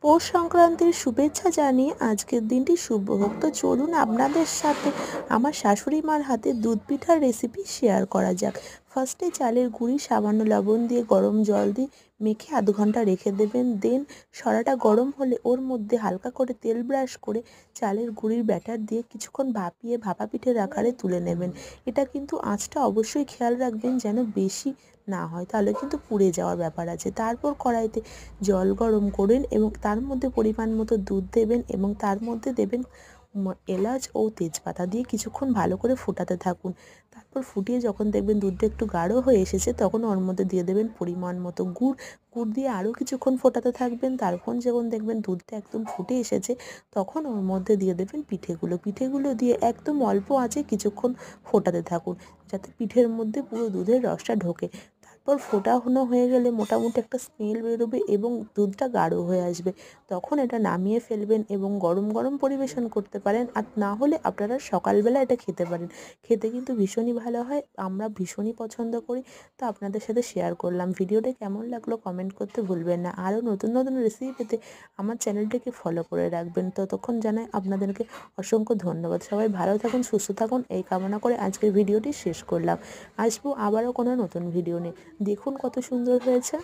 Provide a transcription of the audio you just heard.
পৌষ সংক্রান্তির শুভেচ্ছা জানিয়ে আজকের দিনটি শুভ হোক। তো চলুন আপনাদের সাথে আমার শাশুড়ি মার হাতে দুধ পিঠার রেসিপি শেয়ার করা যাক। ফার্স্টে চালের গুঁড়ি সামান্য লবণ দিয়ে গরম জল দিয়ে মেখে আধ ঘন্টা রেখে দেবেন। দেন সরাটা গরম হলে ওর মধ্যে হালকা করে তেল ব্রাশ করে চালের গুঁড়ির ব্যাটার দিয়ে কিছুক্ষণ ভাপিয়ে ভাপা পিঠের আকারে তুলে নেবেন। এটা কিন্তু আঁচটা অবশ্যই খেয়াল রাখবেন যেন বেশি না হয়, তাহলে কিন্তু পুড়ে যাওয়ার ব্যাপার আছে। তারপর কড়াইতে জল গরম করুন এবং তার মধ্যে পরিমাণ মতো দুধ দেবেন এবং তার মধ্যে দেবেন এলাচ ও তেজপাতা দিয়ে কিছুক্ষণ ভালো করে ফোটাতে থাকুন। তারপর ফুটিয়ে যখন দেখবেন দুধটা একটু গাঢ় হয়ে এসেছে তখন ওর মধ্যে দিয়ে দেবেন পরিমাণ মতো গুড়। গুড় দিয়ে আরও কিছুক্ষণ ফোটাতে থাকবেন। তারপর যখন দেখবেন দুধটা একদম ফুটে এসেছে তখন ওর মধ্যে দিয়ে দেবেন পিঠেগুলো দিয়ে একদম অল্প আঁচে কিছুক্ষণ ফোটাতে থাকুন যাতে পিঠের মধ্যে পুরো দুধের রসটা ঢোকে। তারপর ফোটানো হয়ে গেলে মোটামুটি একটা স্মেল বেরোবে এবং দুধটা গাঢ় হয়ে আসবে। তখন এটা নামিয়ে ফেলবেন এবং গরম গরম পরিবেশন করতে পারেন, আর না হলে আপনারা সকালবেলা এটা খেতে পারেন। খেতে কিন্তু ভীষণই ভালো হয়, আমরা ভীষণই পছন্দ করি। তো আপনাদের সাথে শেয়ার করলাম। ভিডিওটা কেমন লাগলো কমেন্ট করতে ভুলবেন না। আরও নতুন নতুন রেসিপি পেতে আমার চ্যানেলটিকে ফলো করে রাখবেন। ততক্ষণ জানাই আপনাদেরকে অসংখ্য ধন্যবাদ। সবাই ভালো থাকুন, সুস্থ থাকুন এই কামনা করে আজকের ভিডিওটি শেষ করলাম। আসবো আবারও কোনো নতুন ভিডিও নিয়ে। দেখুন কত সুন্দর হয়েছে।